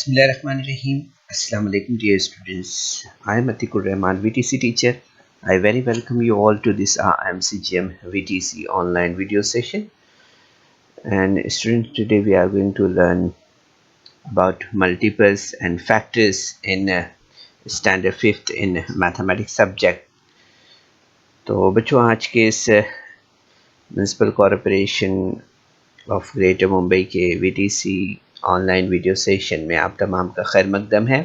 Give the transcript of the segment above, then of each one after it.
Bismillahirrahmanirrahim. Assalamu alaikum dear students. I am Atikur Rahman, VTC teacher. I very welcome you all to this MCGM VTC online video session. And students, today we are going to learn about multiples and factors in standard 5th in mathematics subject. तो बच्चों आज के इस municipal corporation of greater Mumbai के VTC online video session में आप तमाम का खैर मकदम है।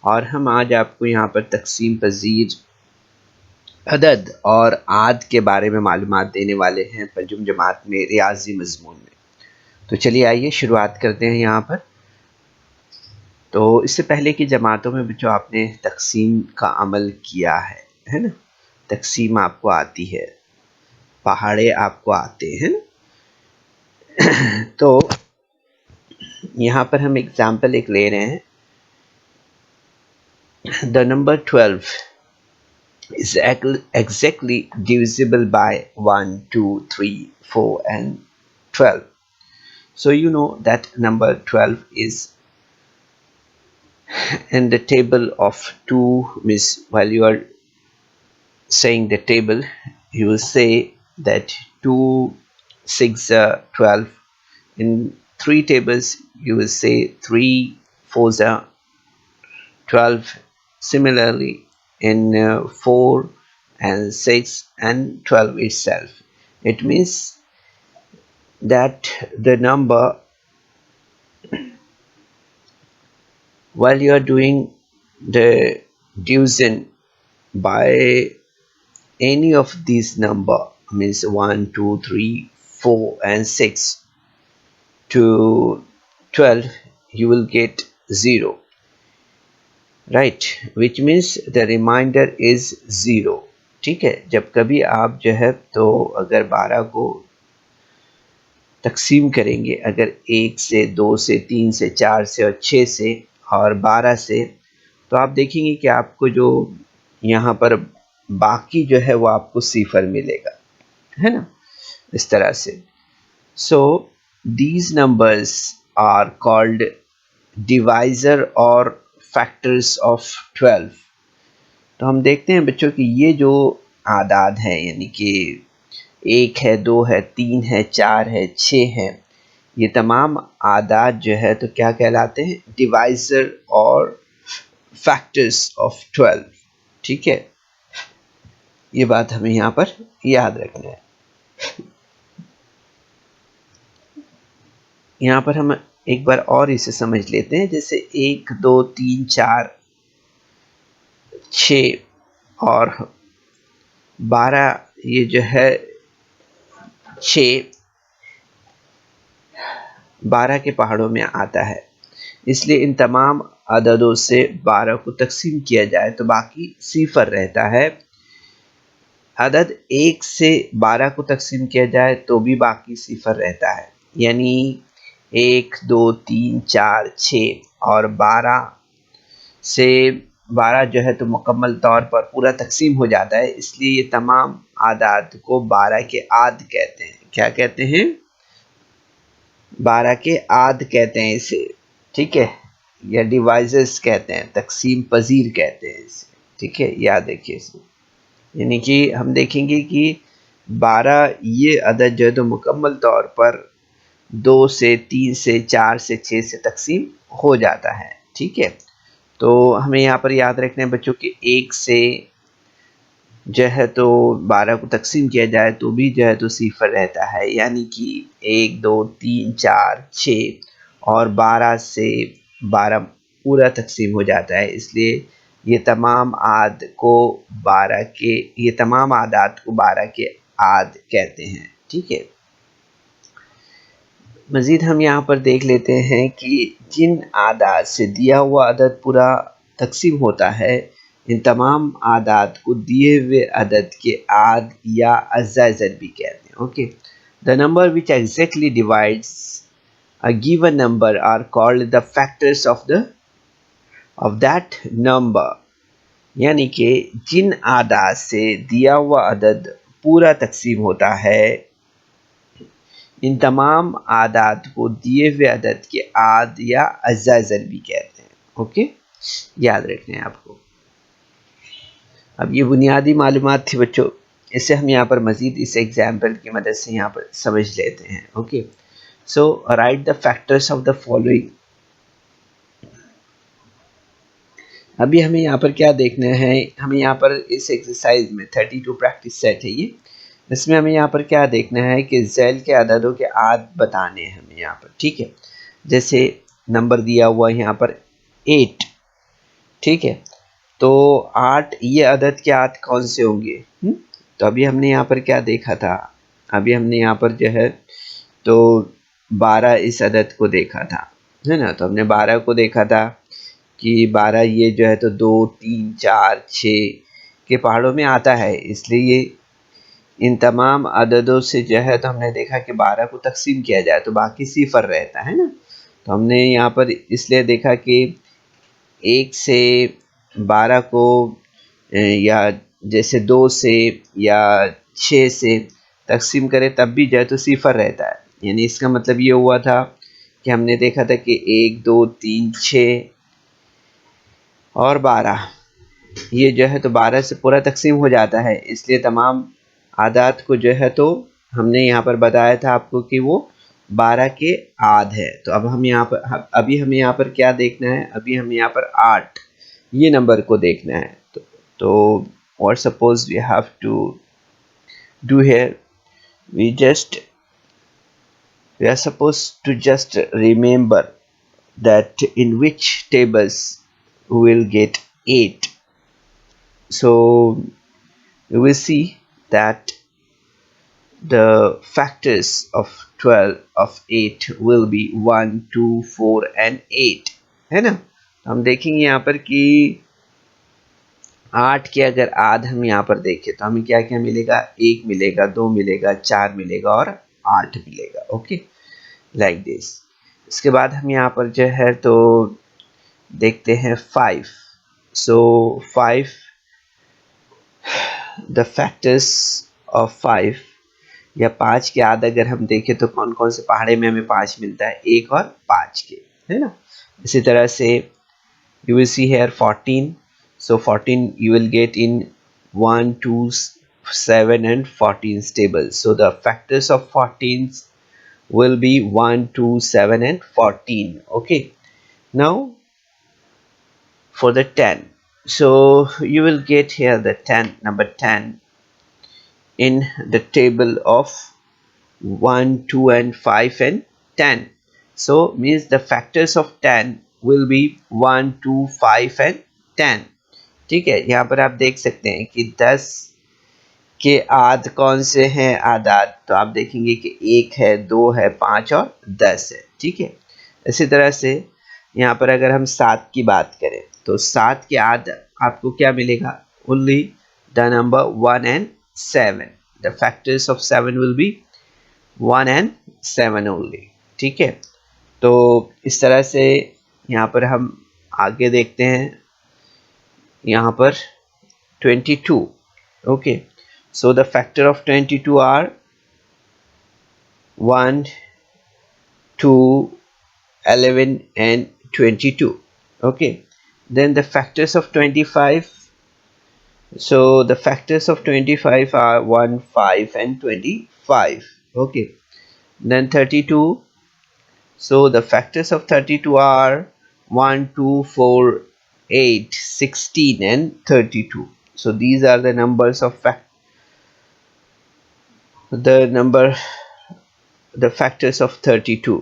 और हम आज आपको यहाँ पर तकसीम पजीर अदद और आद के बारे में मालूमात देने वाले हैं पंजुम जमात में रियाजी मजमून में। तो चलिए आइए शुरुआत करते हैं यहाँ पर। तो इससे पहले की जमातों में बच्चों आपने तकसीम का अमल किया है ना। तकसीम आपको आती है, पहाड़े आपको आते हैं। तो यहाँ पर हम एग्जाम्पल एक ले रहे हैं। The number 12 is exactly divisible by 1, 2, 3, 4 and 12. So you know that number 12 is in the table of 2. Means while you are saying the table, you will say that 2, 6, 12. In 3 tables you will say 3, 4, 12. Similarly in 4 and 6 and 12 itself, it means that the number, while you are doing the division by any of these number, means 1, 2, 3, 4 and 6 to 12, you will get 0, right, which means the remainder is 0. ठीक है, जब कभी आप जो है तो अगर 12 को तकसीम करेंगे, अगर 1 से 2 से 3 से 4 से और 6 से और 12 से, तो आप देखेंगे कि आपको जो यहाँ पर बाकी जो है वो आपको सिफर मिलेगा, है ना, इस तरह से। सो these numbers are called divisor or factors of 12. तो हम देखते हैं बच्चों कि ये जो आदाद हैं, यानी कि 1 है, 2 है, 3 है, 4 है, 6 है, ये तमाम आदाद जो है तो क्या कहलाते हैं? डिवाइजर और फैक्टर्स ऑफ 12। ठीक है, ये बात हमें यहाँ पर याद रखना है। यहाँ पर हम एक बार और इसे समझ लेते हैं। जैसे 1, 2, 3, 4, 6 और 12, ये जो है 6 12 के पहाड़ों में आता है, इसलिए इन तमाम अददों से 12 को तकसीम किया जाए तो बाकी सिफर रहता है। अदद 1 से 12 को तकसीम किया जाए तो भी बाकी सिफर रहता है, यानी 1, 2, 3, 4, 6 और 12 से 12 जो है तो मुकम्मल तौर पर पूरा तकसीम हो जाता है, इसलिए ये तमाम आदाद को 12 के आद कहते हैं। क्या कहते हैं? 12 के आद कहते हैं इसे, ठीक है, या डिवाइजर्स कहते हैं, तकसीम पजीर कहते हैं इसे। ठीक है, याद रखिए इसमें। यानी कि हम देखेंगे कि 12 ये अदद जो है तो मुकम्मल तौर पर 2 से 3 से 4 से 6 से तकसीम हो जाता है। ठीक है, तो हमें यहाँ पर याद रखना है बच्चों कि 1 से जो है तो 12 को तकसीम किया जाए तो भी जो है तो सिफर रहता है, यानी कि 1, 2, 3, 4, 6 और 12 से 12 पूरा तकसीम हो जाता है, इसलिए ये तमाम आदाद को 12 के आद कहते हैं। ठीक है, मज़ीद हम यहाँ पर देख लेते हैं कि जिन आदाद से दिया हुआ अदद पूरा तकसीम होता है, इन तमाम आदाद को दिए हुए अदद के आद या अज़ाज़र भी कहते हैं। Okay, the number which exactly divides a given number are called the factors of that number. यानी कि जिन आदाद से दिया हुआ अदद पूरा तकसीम होता है, इन तमाम आदाद को दिए हुए अदद के आद या अज़ाज़र भी कहते हैं। ओके, याद रखना है आपको। अब ये बुनियादी मालूमात थी बच्चों, इसे हम यहाँ पर मज़ीद इस एग्जाम्पल की मदद से यहाँ पर समझ लेते हैं। Okay, so right the factors of the following. अभी हमें यहाँ पर क्या देखना है, हमें यहाँ पर इस एक्सरसाइज में 32 प्रैक्टिस सेट है ये, इसमें हमें यहाँ पर क्या देखना है कि ज़ैल के अददों के आद बताने हैं हमें यहाँ पर। ठीक है, जैसे नंबर दिया हुआ है यहाँ पर 8। ठीक है, तो 8 ये अदद के आद कौन से होंगे? तो अभी हमने यहाँ पर क्या देखा था, अभी हमने यहाँ पर जो है तो 12 इस अदद को देखा था, है ना। तो हमने 12 को देखा था कि 12 ये जो है तो 2, 3, 4, 6 के पहाड़ों में आता है, इसलिए ये इन तमाम अददों से जो है तो हमने देखा कि 12 को तकसीम किया जाए तो बाकी सिफर रहता है ना। तो हमने यहाँ पर इसलिए देखा कि 1 से 12 को या जैसे 2 से या 6 से तकसीम करें तब भी जो है तो सिफर रहता है, यानी इसका मतलब ये हुआ था कि हमने देखा था कि 1, 2, 3, 6 और 12, ये जो है तो 12 से पूरा तकसीम हो जाता है, इसलिए तमाम आदात को जो है तो हमने यहाँ पर बताया था आपको कि वो 12 के आद है। तो अब हम यहाँ पर अभी हमें यहाँ पर क्या देखना है, अभी हमें यहाँ पर 8 ये नंबर को देखना है। तो और suppose we have to do here, we are supposed to just remember that in which tables we will get 8. So we will see that the factors of 12 of 8 will be 1, 2, 4 and 8, है ना। तो हम देखेंगे यहाँ पर कि 8 के अगर आध हम यहाँ पर देखें तो हमें क्या क्या मिलेगा, 1 मिलेगा, 2 मिलेगा, 4 मिलेगा और 8 मिलेगा। Okay, like this. इसके बाद हम यहाँ पर जो है तो देखते हैं 5। सो 5, द फैक्टर्स ऑफ 5 या 5 के आध अगर हम देखें तो कौन कौन से पहाड़े में हमें 5 मिलता है, 1 और 5 के, है ना। इसी तरह से you will see here 14. So 14 you will get in 1, 2, 7 and 14 tables. So the factors of 14 will be 1, 2, 7 and 14. Okay, now for the 10, so you will get here the 10, number 10 in the table of 1, 2 and 5 and 10. So means the factors of 10 will be 1, 2, 5 and 10. ठीक है, यहाँ पर आप देख सकते हैं कि 10 के आद कौन से हैं आदाद, तो आप देखेंगे कि 1 है, 2 है, 5 और 10 है। ठीक है, इसी तरह से यहाँ पर अगर हम 7 की बात करें तो 7 के आद आपको क्या मिलेगा, only the number 1 and 7. The factors of 7 will be 1 and 7 only. ठीक है, तो इस तरह से यहाँ पर हम आगे देखते हैं, यहाँ पर 22. Okay, so the factor of 22 are 1, 2, 11 and 22. Okay, then the factors of 25, so the factors of 25 are 1, 5 and 25. Okay, then 32, so the factors of 32 are 1, 2, 4, 8, 16 and 32. So these are the numbers of the factors of 32.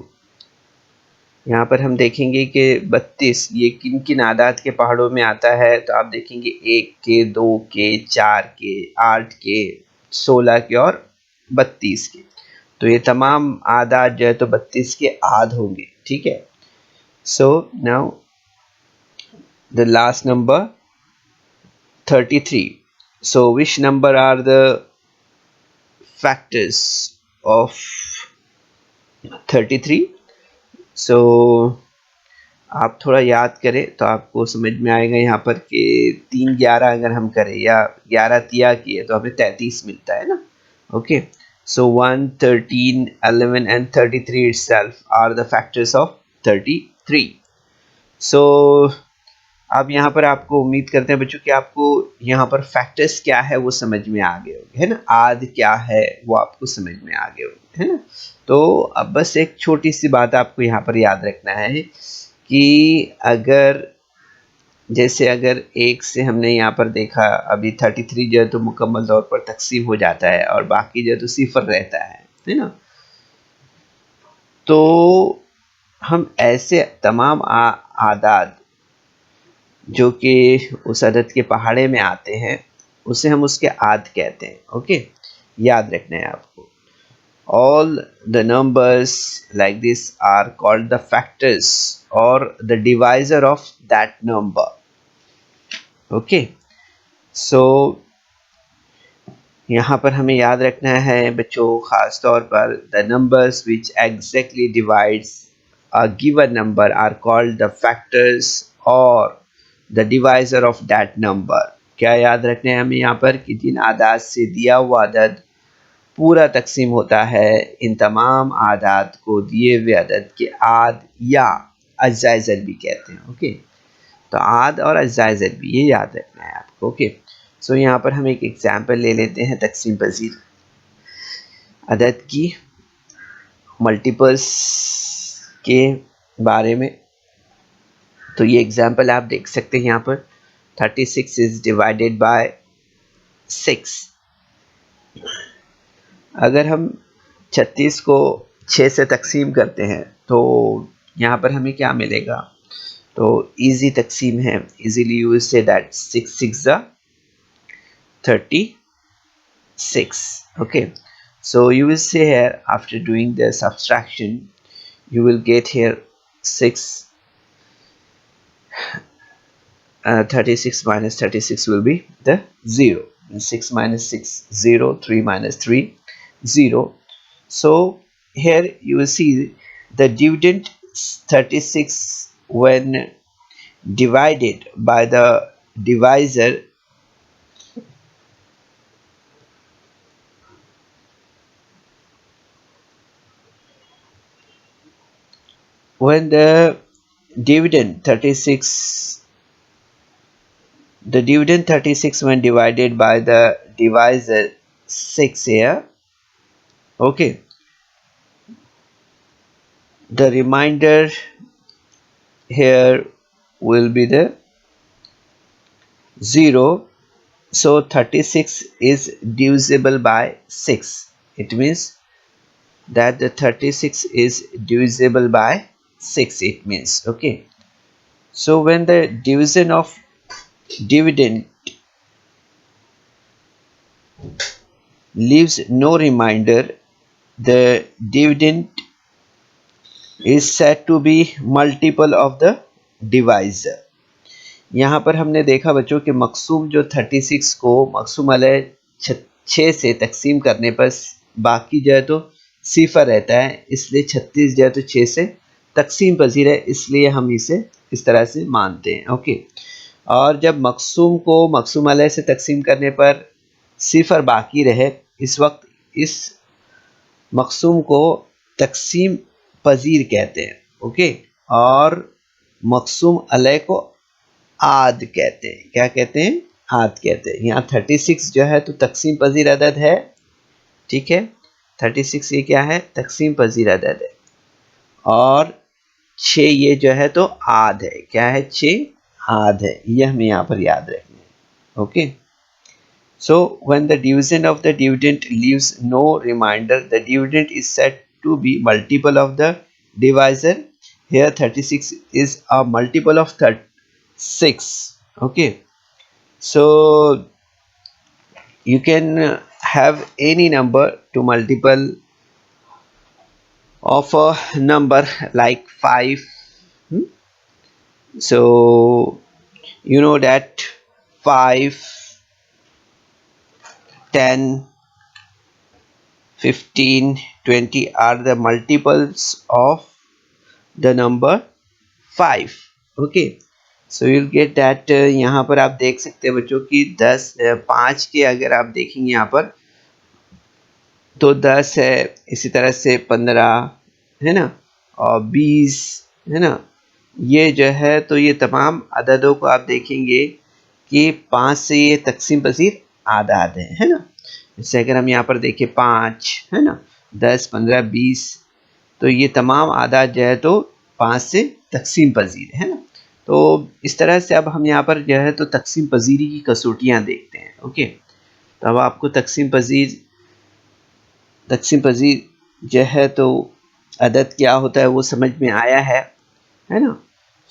यहाँ पर हम देखेंगे कि 32 ये किन किन आदात के पहाड़ों में आता है, तो आप देखेंगे 1 के, 2 के, 4 के, 8 के, 16 के और 32 के। तो ये तमाम आदात जो है तो 32 के आद होंगे। ठीक है, so now the last number 33. So which number are the factors of 33? So आप थोड़ा याद करें तो आपको समझ में आएगा यहाँ पर कि 3, 11 अगर हम करें या 11 तिया किए तो हमें 33 मिलता है ना। Okay, so 1, 13, 11 and 33 itself are the factors of 33. So अब यहाँ पर आपको उम्मीद करते हैं बच्चों कि आपको यहाँ पर फैक्टर्स क्या है वो समझ में आ गए होंगे, है ना। आद क्या है वो आपको समझ में आ गए होंगे, है ना। तो अब बस एक छोटी सी बात आपको यहाँ पर याद रखना है कि अगर जैसे अगर एक से हमने यहाँ पर देखा अभी 33 जो है तो मुकम्मल तौर पर तकसीम हो जाता है और बाकी जो है तो सिफर रहता है ना। तो हम ऐसे तमाम आदाद जो कि उस अदद के पहाड़े में आते हैं उसे हम उसके आद कहते हैं। ओके, याद रखना है आपको। all the numbers like this are called the factors or the divisor of that number. Okay, so यहाँ पर हमें याद रखना है बच्चों ख़ास तौर पर the numbers which exactly divides a given number are called the factors or the divisor of that number. क्या याद रखना है हमें यहाँ पर कि जिन आदाद से दिया हुआ अदद पूरा तकसीम होता है, इन तमाम आदाद को दिए हुए अदद के आद या अज्जाए ज़द भी कहते हैं। ओके, तो आद और अज्जाए ज़द भी ये याद रखना है आपको। ओके, सो यहाँ पर हम एक एग्जांपल ले लेते हैं तकसीम पजीर अदद की मल्टीपल्स के बारे में। तो ये एग्जांपल आप देख सकते हैं यहाँ पर 36 इज डिवाइडेड बाय 6। अगर हम 36 को 6 से तकसीम करते हैं तो यहाँ पर हमें क्या मिलेगा, तो इजी तकसीम है। Easily you will say that 6 6 36। Okay, so you will say here after doing the subtraction you will get here 6 36 minus 36 will be the 0, 6 minus 6 0, 3 minus 3 0. So here you will see the dividend 36 when divided by the divisor when the dividend 36 when divided by the divisor 6 here. Okay, the remainder here will be the 0. So 36 is divisible by 6. It means that the 36 is divisible by 6. It means, okay, so when the division of dividend leaves no remainder, the dividend is said to be multiple of the divisor. यहाँ पर हमने देखा बच्चों कि मकसूम जो 36 को मकसूम अलैह 6 से तकसीम करने पर बाकी जो है तो सिफर रहता है, इसलिए 36 जो है तो 6 से तकसीम पजीर है, इसलिए हम इसे इस तरह से मानते हैं। ओके, और जब मकसूम को मकसूम अलैह से तकसीम करने पर सिफर बाकी रहे, इस वक्त इस मकसूम को तकसीम पजीर कहते हैं। ओके, और मकसूम अलैह को आद कहते हैं। क्या कहते हैं? आद कहते हैं। यहाँ 36 जो है तो तकसीम पजीर अदद है, ठीक है। 36 ये क्या है? तकसीम पजीर अदद है। और 6 ये जो है तो आद है। क्या है? 6 आद है। ये हमें यहाँ पर याद रखना है। Okay, so when the division of the dividend leaves no remainder, the dividend is said to be multiple of the divisor. Here 36 is a multiple of 6. Okay, so you can have any number to multiple of a number like 5. So you know that 5, 10, 15, 20 are the multiples of the number 5. Okay, so you'll get that यहाँ पर आप देख सकते हैं बच्चों की 5 के अगर आप देखेंगे यहाँ पर तो 10 है, इसी तरह से 15 है ना, और 20 है ना, ये जो है तो ये तमाम अददों को आप देखेंगे कि 5 से ये तकसीम पजीर आदाद है ना। जैसे अगर हम यहाँ पर देखें 5 है ना, 10, 15, 20, तो ये तमाम आदाद जो है तो 5 से तकसीम पजीर है ना। तो इस तरह से अब हम यहाँ पर जो है तो तकसीम पजीरी की कसौटियाँ देखते हैं। ओके, तो अब आपको तकसीम पजीर जो है तो अदद क्या होता है वो समझ में आया है ना।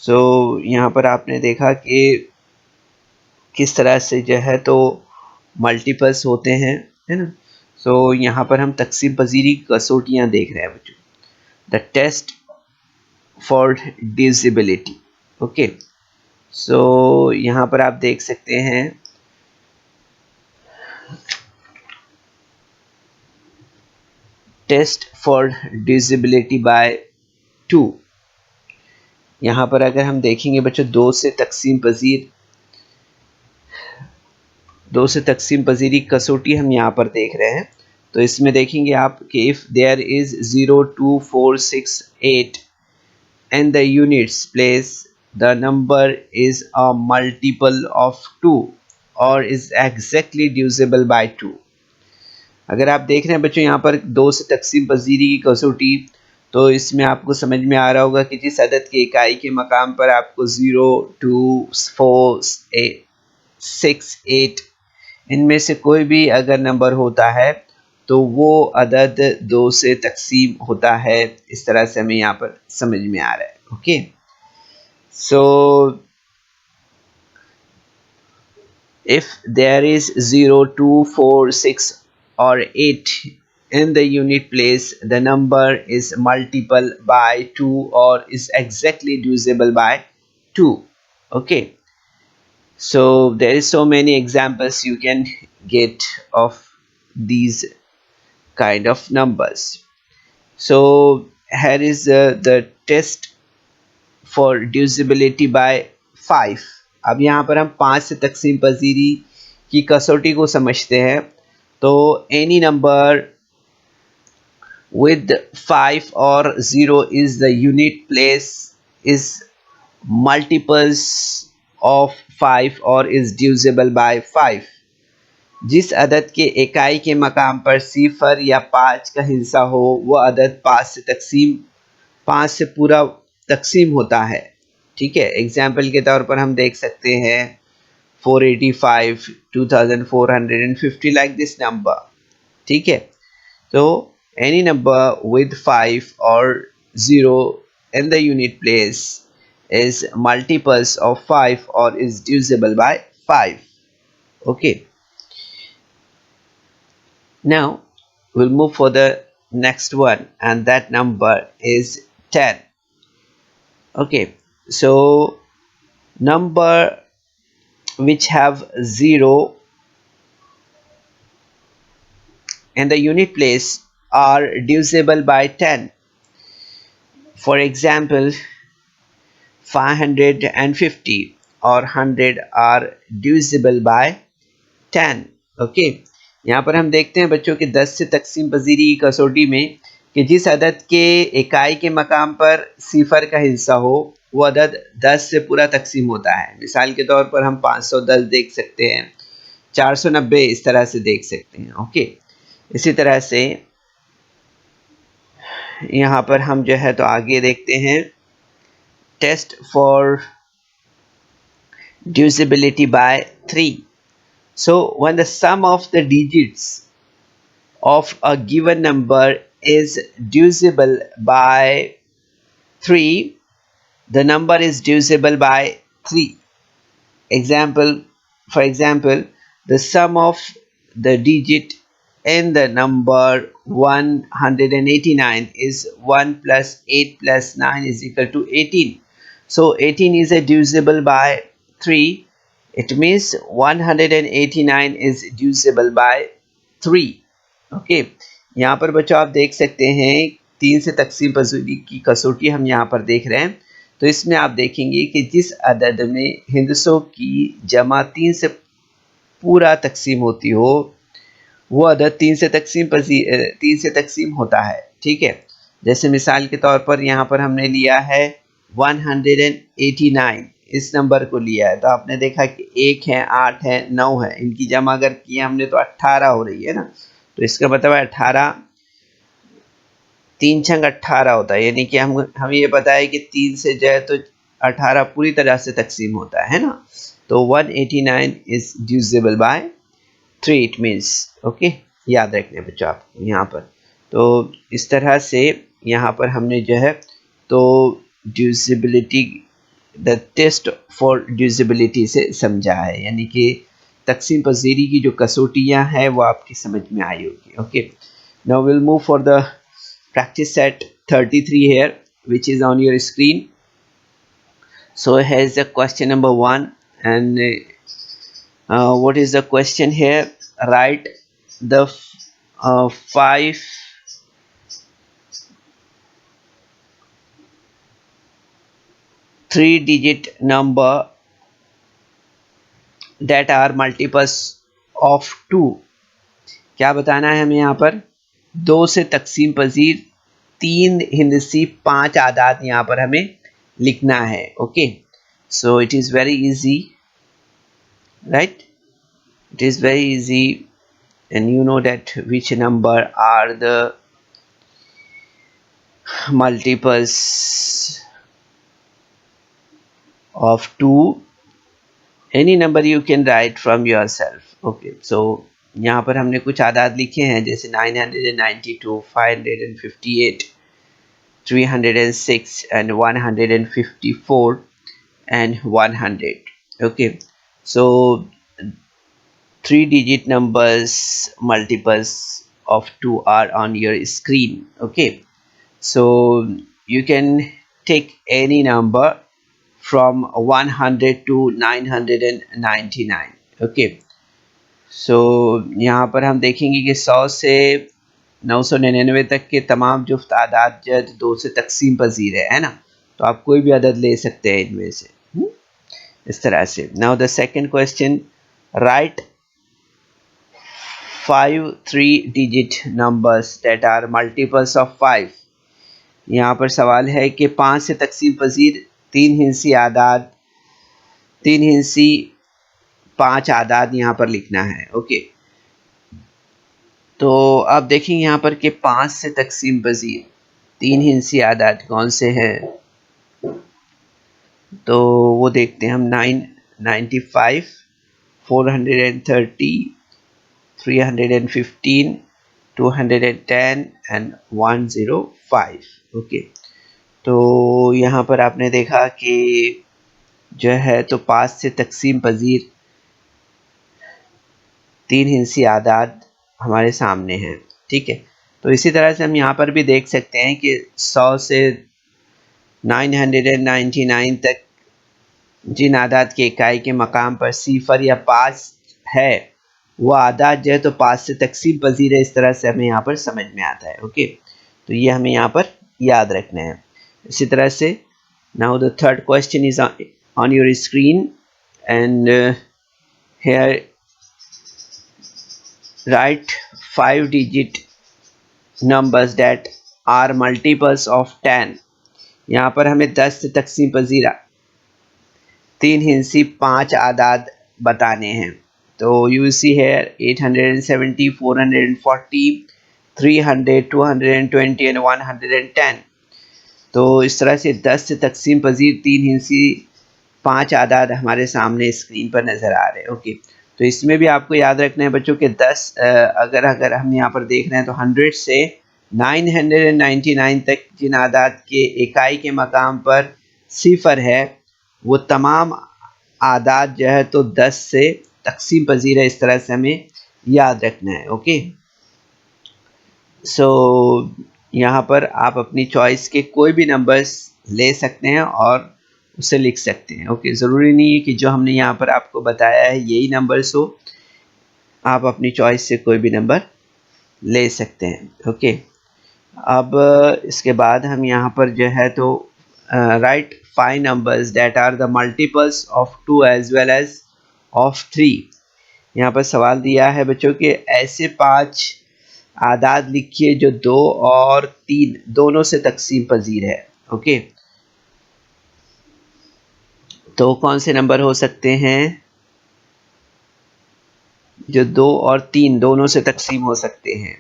सो यहाँ पर आपने देखा कि किस तरह से जो है तो मल्टीपल्स होते हैं, है ना। सो यहाँ पर हम तकसीम पजीरी की कसौटियाँ देख रहे हैं बच्चों, the test for divisibility. Okay, so यहाँ पर आप देख सकते हैं टेस्ट फॉर डिविजिबिलिटी बाय 2। यहाँ पर अगर हम देखेंगे बच्चों दो से तकसीम पजीरी कसौटी हम यहाँ पर देख रहे हैं। तो इसमें देखेंगे आप कि if there is 0, 2, 4, 6, 8 and the units place, the number is a multiple of 2 or is exactly divisible by 2। अगर आप देख रहे हैं बच्चों यहाँ पर दो से तकसीम पजीरी की कसौटी, तो इसमें आपको समझ में आ रहा होगा कि जिस अदद की इकाई के मकाम पर आपको 0, 2, 4, 6, 8 इनमें से कोई भी अगर नंबर होता है तो वो अदद दो से तकसीम होता है। इस तरह से हमें यहाँ पर समझ में आ रहा है। Okay, so if there is 0, 2, 4, 6 or 8 in the unit place, the number is multiple by 2 or is exactly divisible by 2। Okay, so there is so many examples you can get of these kind of numbers। So here is the test for divisibility by 5। अब यहाँ पर हम 5 से तकसीम पजीरी की कसौटी को समझते हैं। तो any number with 5 or 0 is the unit place is multiples of 5 or is divisible by 5। जिस अदद के इकाई के मकाम पर 0 या 5 का हिस्सा हो वो अदद 5 से पूरा तकसीम होता है। ठीक है, एग्जाम्पल के तौर पर हम देख सकते हैं 485, 2450 लाइक दिस नंबर। ठीक है, तो एनी नंबर विद 5 और 0 in the unit place is multiples of 5 or is divisible by 5। okay, now we'll move for the next one and that number is 10। okay, so number which have 0 in the unit place are divisible by 10। for example 550 और 100 are divisible by 10। Okay, यहाँ पर हम देखते हैं बच्चों के 10 से तकसीम पजीरी की कसौटी में कि जिस अदद के इकाई के मकाम पर 0 का हिस्सा हो वो अदद 10 से पूरा तकसीम होता है। मिसाल के तौर पर हम 510 देख सकते हैं, 490 इस तरह से देख सकते हैं। ओके, इसी तरह से यहाँ पर हम जो है तो आगे देखते हैं test for divisibility by 3। so when the sum of the digits of a given number is divisible by 3, the number is divisible by 3। for example the sum of the digit in the number 189 is 1 plus 8 plus 9 is equal to 18। so 18 is a divisible by 3, it means 189 is divisible by 3। Okay, यहाँ पर बच्चों आप देख सकते हैं 3 से तकसीम पजीरी की कसौटी हम यहाँ पर देख रहे हैं। तो इसमें आप देखेंगे कि जिस अदद में हिंदसों की जमा 3 से पूरा तकसीम होती हो वो अदद 3 से तकसीम होता है। ठीक है, जैसे मिसाल के तौर पर यहाँ पर हमने लिया है 189 इस नंबर को लिया है, तो आपने देखा कि 1 है, 8 है, 9 है, इनकी जमा अगर किया हमने तो 18 हो रही है ना। तो इसका मतलब है 18, 3 छंग 18 होता है, यानी कि हम ये पता है कि 3 से जो है तो 18 पूरी तरह से तकसीम होता है ना। तो 189 is divisible by 3 it means, okay, याद रखने बच्चों आप यहाँ पर। तो इस तरह से यहाँ पर हमने जो है तो divisibility, the test for divisibility से समझा है, यानी कि तकसीम पजीरी की जो कसौटियाँ हैं वो आपकी समझ में आई होगी। Okay, now will move for the practice set 33 here, which is on your screen. So here's the question number 1, and what is the question here? Write the 5 3-digit number that are multiples of 2. क्या बताना है हमें यहाँ पर? 2 से तकसीम पजीर 3 हिंदसी 5 आदाद यहाँ पर हमें लिखना है। Okay, so it is very easy, right? It is very easy, and you know that which number are the multiples of 2. Any number you can write from yourself. Okay, so यहाँ पर हमने कुछ आदाद लिखे हैं, जैसे 992, 558, 306 and 154 and 100. Okay, so 3-digit numbers multiples of 2 are on your screen. Okay, so you can take any number from 100 to 999. Okay, so यहाँ पर हम देखेंगे कि 100 से 999 तक के तमाम जो तादाद जो 2 से तकसीम पजीर है ना, तो आप कोई भी अदद ले सकते हैं इनमें से, इस तरह से। Now the second question, right 5 3-digit numbers that are multiples of 5. यहाँ पर सवाल है कि 5 से तकसीम पजीर 3 हिंसी आदाद, 3 हिंसी 5 आदाद यहाँ पर लिखना है। ओके, तो अब देखेंगे यहाँ पर कि 5 से तकसीम पजीर 3 हिंसी आदाद कौन से हैं, तो वो देखते हैं हम। 995, 430, 315, 210 and 105। ओके, तो यहाँ पर आपने देखा कि जो है तो 5 से तकसीम पजीर 3 हिंसी आदाद हमारे सामने हैं। ठीक है, तो इसी तरह से हम यहाँ पर भी देख सकते हैं कि 100 से 999 तक जिन आदाद के इकाई के मकाम पर सिफर या 5 है, वो आदाद जो है तो 5 से तकसीम पजीर है, इस तरह से हमें यहाँ पर समझ में आता है। ओके, तो ये हमें यहाँ पर याद रखना है। इसी तरह से now the third question is on your screen, and here write 5-digit numbers that are multiples of 10. यहाँ पर हमें 10 से तकसीम पजीर 3 हिंसी 5 आदाद बताने हैं। तो यू सी है 870, 440, 300, 220 एंड 110। तो इस तरह से 10 से तकसीम पजीर 3 हिंसी 5 आदाद हमारे सामने स्क्रीन पर नज़र आ रहे हैं। ओके, तो इसमें भी आपको याद रखना है बच्चों कि 10 अगर हम यहाँ पर देख रहे हैं तो 100 से 999 तक जिन आदाद के इकाई के मकाम पर सिफर है, वो तमाम आदाद जो है तो 10 से तकसीम पजीर है, इस तरह से हमें याद रखना है। ओके, सो यहाँ पर आप अपनी चॉइस के कोई भी नंबर्स ले सकते हैं और उसे लिख सकते हैं। ओके, ज़रूरी नहीं है कि जो हमने यहाँ पर आपको बताया है यही नंबर्स हो, आप अपनी चॉइस से कोई भी नंबर ले सकते हैं। ओके, अब इसके बाद हम यहाँ पर जो है तो write 5 numbers that are the multiples of 2 as well as of 3। यहाँ पर सवाल दिया है बच्चों के ऐसे 5 आदाद लिखिए जो 2 और 3 दोनों से तकसीम पजीर है। ओके, तो कौन से नंबर हो सकते हैं जो 2 और 3 दोनों से तकसीम हो सकते हैं?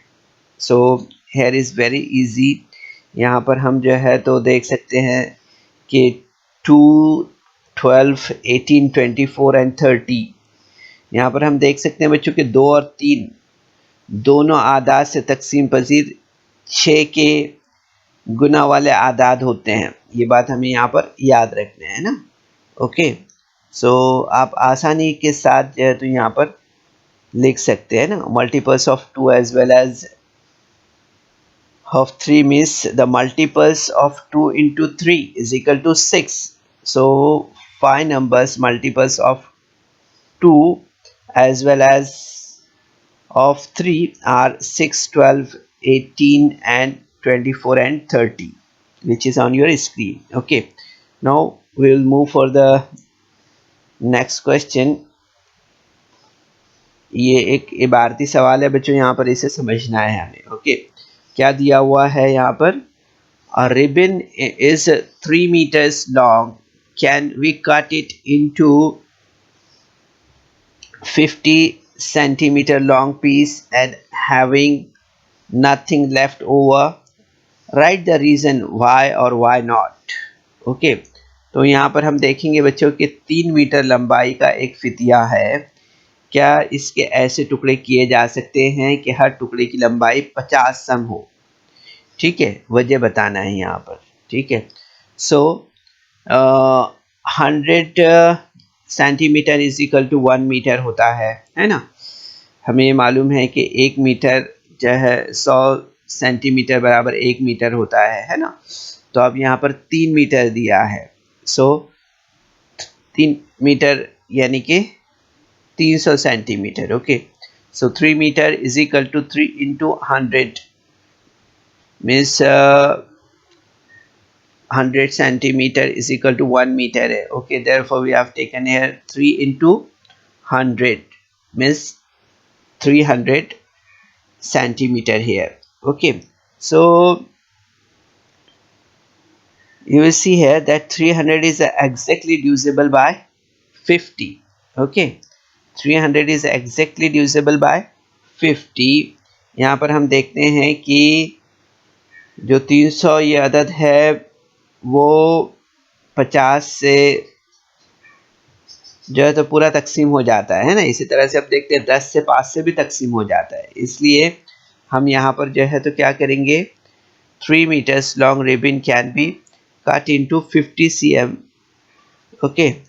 So here is very easy. यहाँ पर हम जो है तो देख सकते हैं कि 2, 12, 18, 24 एंड 30। यहाँ पर हम देख सकते हैं बच्चों के 2 और 3 दोनों आदाद से तकसीम पजीर 6 के गुना वाले आदाद होते हैं। ये बात हमें यहाँ पर याद रखना है ना। ओके, सो आप आसानी के साथ जो है तो यहाँ पर लिख सकते हैं ना, multiples of 2 as well as of 3 means the multiples of 2 into 3 is equal to 6. So 5 numbers multiples of 2 as well as of 3 are 6, 12, 18 and 24 and 30, which is on your screen. Okay, now we will move for the next question. ये एक इबारती सवाल है बच्चों, यहाँ पर इसे समझना है हमें। ओके, क्या दिया हुआ है यहाँ पर? A ribbon is 3 meters long. Can we cut it into 50 centimeter long piece and having nothing left over? Write the reason why or why not. Okay, तो यहाँ पर हम देखेंगे बच्चों कि 3 मीटर लंबाई का एक फितिया है। क्या इसके ऐसे टुकड़े किए जा सकते हैं कि हर टुकड़े की लंबाई 50 सम हो? ठीक है, वजह बताना है यहाँ पर। ठीक है, so 100 centimetre is equal to 1 metre होता है ना। हमें मालूम है कि 1 मीटर जो है 100 सेंटीमीटर बराबर 1 मीटर होता है ना। तो अब यहाँ पर 3 मीटर दिया है, सो 3 मीटर यानी कि 300 centimetre. Okay, so 3 metre is equal to 3 into 100 means 100 centimeter is equal to 1 meter है। Okay, therefore we have taken here 3 into 100 means 300 centimeter here। Okay, so you will see here that 300 is exactly divisible by 50। Okay, 300 is exactly divisible by 50। यहाँ पर हम देखते हैं कि जो 300 ये अदद है वो 50 से जो है तो पूरा तकसीम हो जाता है ना। इसी तरह से अब देखते हैं 10 से 5 से भी तकसीम हो जाता है। इसलिए हम यहाँ पर जो है तो क्या करेंगे, 3 meters long ribbon can be cut into 50 cm। okay,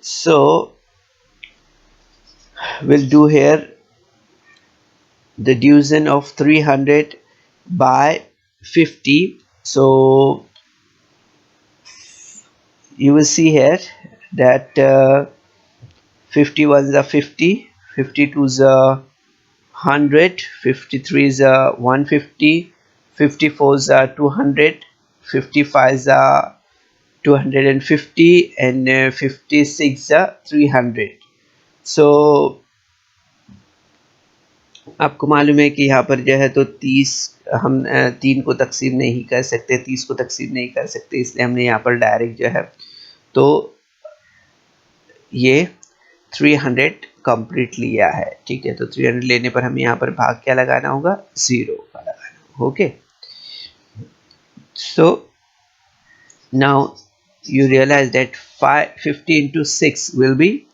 so we'll do here the division of 300 by 50। so you will see here that 51 is a 50, 52 is a 100, 53 is a 150, 54 is a 200, 55 is a 250 and 56 is a 300। so आपको मालूम है कि यहाँ पर जो है तो 30 हम 3 को तकसीम नहीं कर सकते, 30 को तकसीम नहीं कर सकते, इसलिए हमने यहाँ पर डायरेक्ट जो है तो ये 300 कंप्लीट लिया है। ठीक है, तो 300 लेने पर हमें यहाँ पर भाग क्या लगाना होगा, 0 का लगाना होगा। Okay, so now you realize that 50 into 6 will be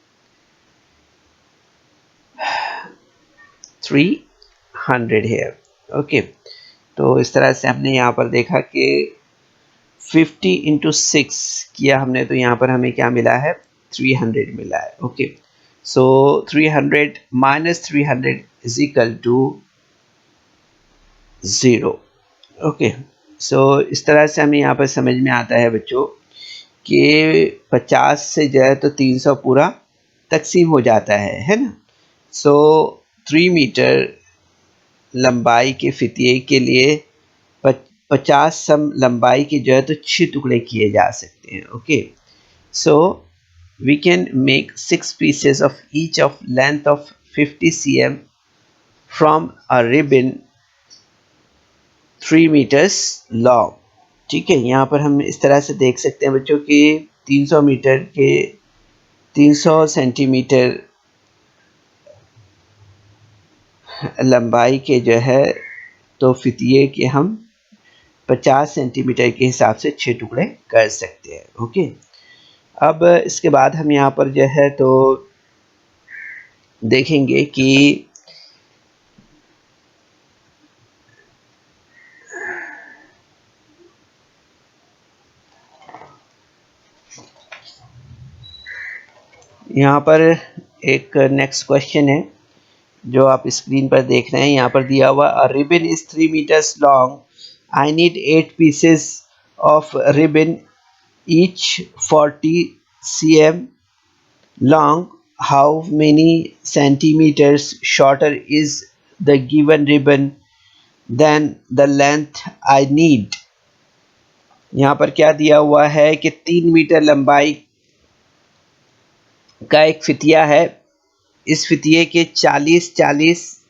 300 here। Okay, तो इस तरह से हमने यहाँ पर देखा कि 50 into 6 किया हमने, तो यहाँ पर हमें क्या मिला है, 300 मिला है। Okay, so 300 minus 300 is equal to 0। Okay, so इस तरह से हमें यहाँ पर समझ में आता है बच्चों कि 50 से जो है तो 300 पूरा तकसीम हो जाता है ना। सो 3 मीटर लंबाई के फितिये के लिए 50 सम लंबाई के जो है तो 6 टुकड़े किए जा सकते हैं। Okay, so we can make 6 pieces of each of length of 50 cm from a ribbon 3 meters long। ठीक है, यहाँ पर हम इस तरह से देख सकते हैं बच्चों कि 300 मीटर के 300 सेंटीमीटर लंबाई के जो है तो फितिये के हम 50 सेंटीमीटर के हिसाब से 6 टुकड़े कर सकते हैं। ओके, अब इसके बाद हम यहाँ पर जो है तो देखेंगे कि यहाँ पर एक नेक्स्ट क्वेश्चन है जो आप स्क्रीन पर देख रहे हैं। यहाँ पर दिया हुआ a ribbon is 3 metres long, I need 8 pieces of ribbon each 40 cm long. How many centimeters shorter is the given ribbon than the length I need? यहाँ पर क्या दिया हुआ है कि 3 मीटर लंबाई का एक फितिया है, इस फितिये के 40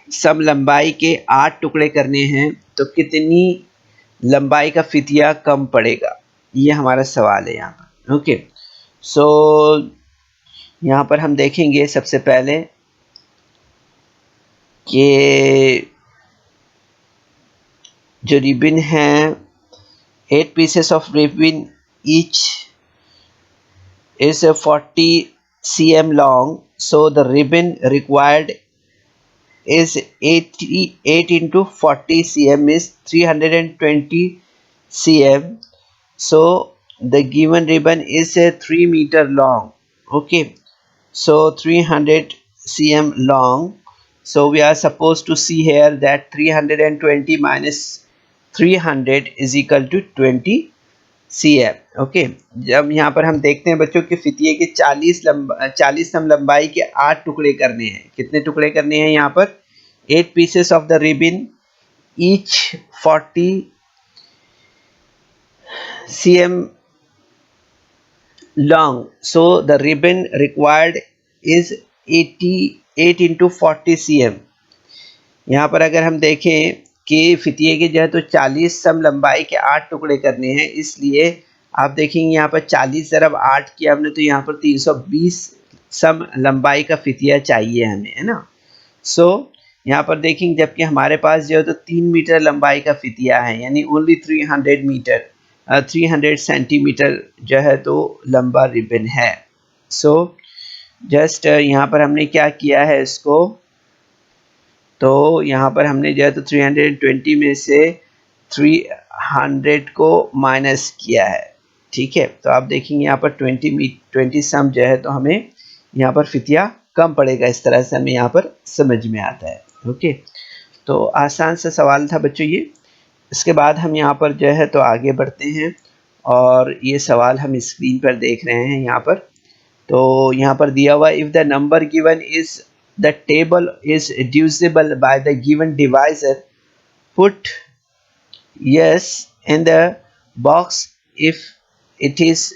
सम लंबाई के 8 टुकड़े करने हैं, तो कितनी लंबाई का फितिया कम पड़ेगा, ये हमारा सवाल है यहाँ पर। ओके, सो यहाँ पर हम देखेंगे सबसे पहले कि जो रिबन है 8 pieces of ribbon each is 40 cm long, so the ribbon required is 8 into 40 cm is 320 cm, so the given ribbon is 3 meter long. Okay, so 300 cm long, so we are supposed to see here that 320 minus 300 is equal to 20 cm. Okay, जब यहाँ पर हम देखते हैं बच्चों के फितिये के 40 सम लंबाई के 8 टुकड़े करने हैं। कितने टुकड़े करने हैं यहाँ पर? 8 pieces of the ribbon each 40 cm long, so the ribbon required is 88 into 40 cm. यहाँ पर अगर हम देखें कि फितिये के जो है तो 40 सम लंबाई के 8 टुकड़े करने हैं, इसलिए आप देखेंगे यहाँ पर 40 ज़रब 8 किया हमने, तो यहाँ पर 320 सम लंबाई का फितिया चाहिए हमें, है ना। सो यहाँ पर देखेंगे जबकि हमारे पास जो है तो 3 मीटर लंबाई का फितिया है, यानी ओनली 300 सेंटीमीटर जो है तो लंबा रिबन है। सो जस्ट यहाँ पर हमने क्या किया है इसको, तो यहाँ पर हमने जो है तो 320 में से 300 को माइनस किया है। ठीक है, तो आप देखेंगे यहाँ पर 20 सम जो है तो हमें यहाँ पर फितिया कम पड़ेगा। इस तरह से हमें यहाँ पर समझ में आता है। ओके, तो आसान सा सवाल था बच्चों ये। इसके बाद हम यहाँ पर जो है तो आगे बढ़ते हैं और ये सवाल हम स्क्रीन पर देख रहे हैं यहाँ पर। तो यहाँ पर दिया हुआ if the number given is the table is divisible by the given divisor, put yes in the box. If it is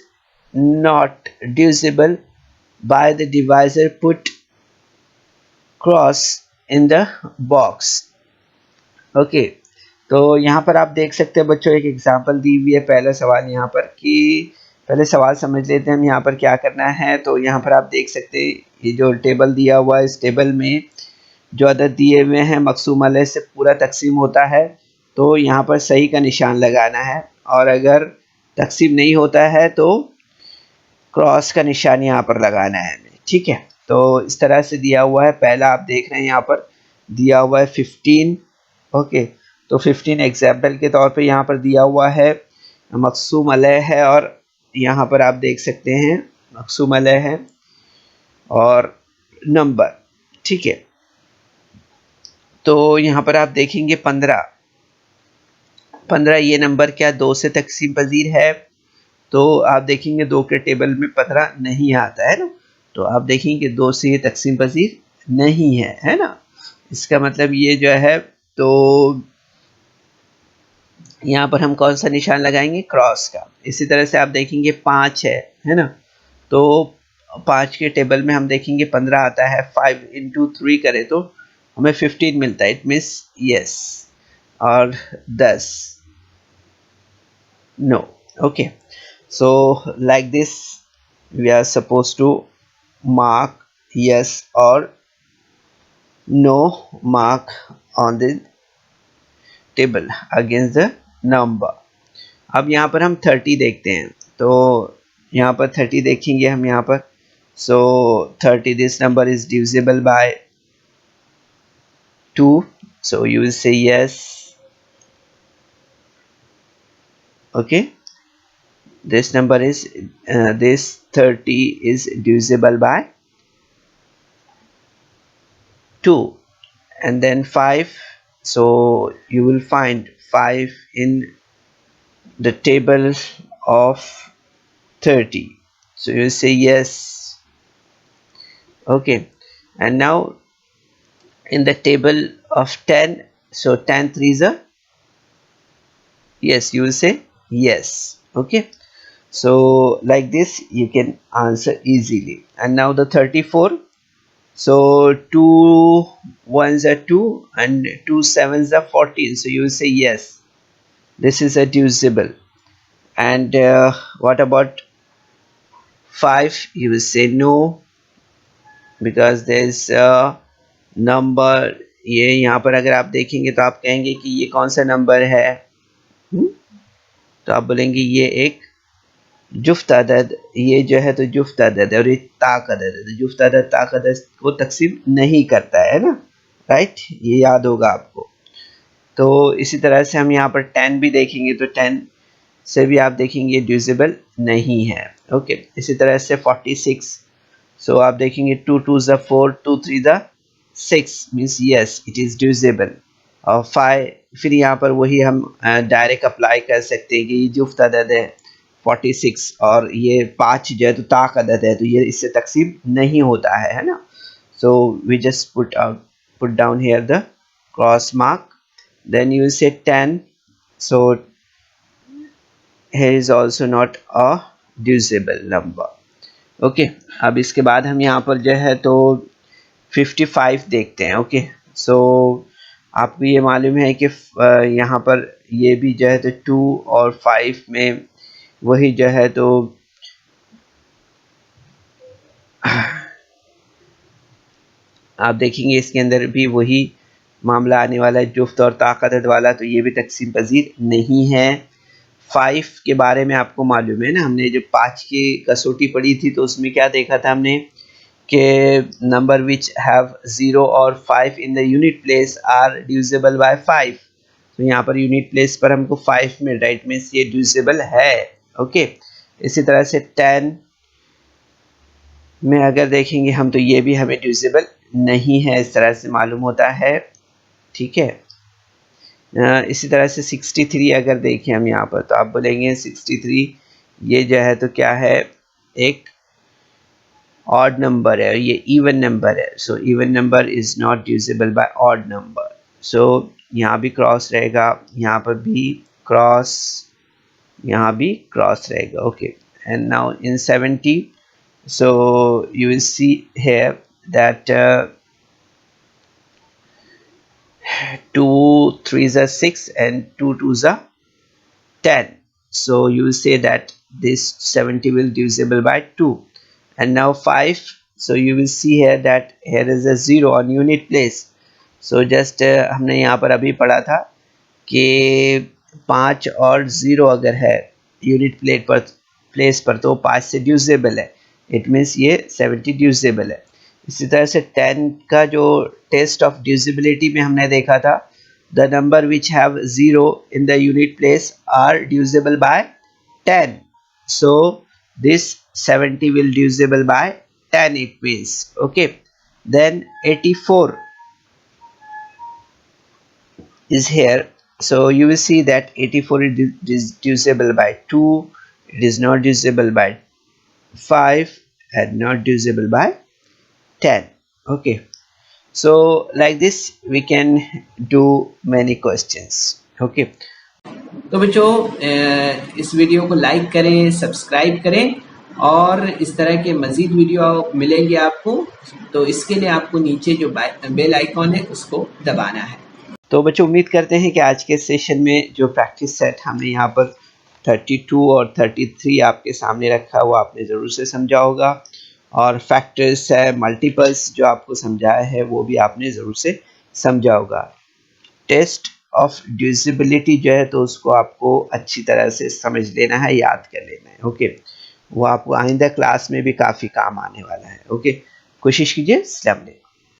not divisible by the divisor, put cross in the box. Okay, तो यहाँ पर आप देख सकते हैं बच्चों एक example दी हुई है। पहला सवाल यहाँ पर कि पहले सवाल समझ लेते हैं हम यहाँ पर क्या करना है। तो यहाँ पर आप देख सकते हैं ये जो टेबल दिया हुआ है, इस टेबल में जो अदद दिए हुए हैं मकसूम अलैह से पूरा तकसीम होता है, तो यहाँ पर सही का निशान लगाना है, और अगर तकसीम नहीं होता है तो क्रॉस का निशान यहाँ पर लगाना है हमें। ठीक है, तो इस तरह से दिया हुआ है। पहला आप देख रहे हैं यहाँ पर दिया हुआ है 15। ओके, तो 15 एग्जाम्पल के तौर पे यहाँ पर दिया हुआ है, मकसूम अलैह है, और यहाँ पर आप देख सकते हैं मकसूम अलैह है और नंबर। ठीक है, तो यहाँ पर आप देखेंगे 15 ये नंबर क्या 2 से तकसीम पजीर है, तो आप देखेंगे 2 के टेबल में 15 नहीं आता है ना, तो आप देखेंगे 2 से ये तकसीम पजीर नहीं है ना। इसका मतलब ये जो है तो यहाँ पर हम कौन सा निशान लगाएंगे? क्रॉस का। इसी तरह से आप देखेंगे 5 है ना, तो 5 के टेबल में हम देखेंगे 15 आता है, 5 into 3 करें तो हमें 15 मिलता है, इट मीन्स यस, और 10 no. Okay, so like this we are supposed to mark yes or no mark on the table against the number. अब यहाँ पर हम 30 देखते हैं, तो यहाँ पर 30 देखेंगे हम यहाँ पर. So 30, this number is divisible by 2, so you will say yes. Okay, this number is this 30 is divisible by 2. And then 5, so you will find 5 in the table of 30, so you will say yes. Okay, and now in the table of 10, so 10 threes are yes, you will say yes. Okay, so like this you can answer easily. And now the 34, so 2 ones are 2 and 2 sevens are 14, so you will say yes, this is a divisible. And what about 5? You will say no, because there is a number. ये यहाँ पर अगर आप देखेंगे तो आप कहेंगे कि ये कौन सा नंबर है. तो आप बोलेंगे ये एक जुफ्त अदद, ये जो है तो जुफ्त अदद है, और ये ताक अदद है. तो जुफ्त अदद ताक अदद को तकसीम नहीं करता है ना, राइट, ये याद होगा आपको. तो इसी तरह से हम यहाँ पर 10 भी देखेंगे, तो 10 से भी आप देखेंगे डिविजिबल नहीं है. ओके, इसी तरह से 46, सो आप देखेंगे 2 2s are 4, 2 3s are 6, means yes it is divisible. और 5, फिर यहाँ पर वही हम डायरेक्ट अप्लाई कर सकते हैं कि ये जुफ्त अदद है 46, और ये 5 जो है तो ताक अदद है, तो ये इससे तकसीम नहीं होता है ना. So we just put down here the cross mark. Then you say 10, so here is also not a divisible number. ओके, अब इसके बाद हम यहाँ पर जो है तो 55 देखते हैं. ओके, सो आपको ये मालूम है कि यहाँ पर ये भी जो है तो 2 और 5 में वही जो है तो आप देखेंगे इसके अंदर भी वही मामला आने वाला है, जुफ्त और ताकत वाला, तो ये भी तकसीम पजीर नहीं है. 5 के बारे में आपको मालूम है ना, हमने जब 5 की कसौटी पढ़ी थी तो उसमें क्या देखा था हमने कि नंबर विच हैव 0 और 5 in the unit place are divisible by 5. तो यहाँ पर यूनिट प्लेस पर हमको 5 मिल रहा है, इट मीन्स ये डिविजिबल है. ओके, इसी तरह से 10 में अगर देखेंगे हम तो ये भी हमें डिविजिबल नहीं है, इस तरह से मालूम होता है. ठीक है, इसी तरह से 63 अगर देखें हम यहाँ पर तो आप बोलेंगे 63 ये जो है तो क्या है, एक ऑड नंबर है और ये इवन नंबर है. So even number is not divisible by odd number. So यहाँ भी क्रॉस रहेगा, यहाँ पर भी क्रॉस, यहाँ भी क्रॉस रहेगा. Okay, and now in 70, so you will see here that 2 3s are 6 and 2 2s are 10. So you will say that this 70 will divisible by 2. And now 5, so you will see here that here is a 0 on unit place. So just हमने यहाँ पर अभी पढ़ा था कि 5 और 0 अगर है यूनिट प्लेस पर तो 5 से डिविजिबल है, इट मीन्स ये 70 डिविजिबल है. इसी तरह से 10 का जो टेस्ट ऑफ डिविजिबिलिटी में हमने देखा था, the number which have 0 in the unit place are divisible by 10. So this 70 will divisible by 10, it means. Okay, then 84 is here, so you will see that 84 is divisible by 2, it is not divisible by 5 and not divisible by 10. Okay, so like this we can do many questions. Okay, तो बच्चों इस video को like करें, subscribe करें, और इस तरह के मज़ीद वीडियो मिलेंगे आपको. तो इसके लिए आपको नीचे जो बेल आइकॉन है उसको दबाना है. तो बच्चों उम्मीद करते हैं कि आज के सेशन में जो प्रैक्टिस सेट हमने यहाँ पर 32 और 33 आपके सामने रखा हुआ आपने ज़रूर से समझा होगा, और फैक्टर्स है, मल्टीपल्स जो आपको समझाया है वो भी आपने ज़रूर से समझा होगा। टेस्ट ऑफ डिविजिबिलिटी जो है तो उसको आपको अच्छी तरह से समझ लेना है, याद कर लेना है। ओके, वो आपको आइंदा क्लास में भी काफ़ी काम आने वाला है। ओके, कोशिश कीजिए। अस्सलाम वालेकुम।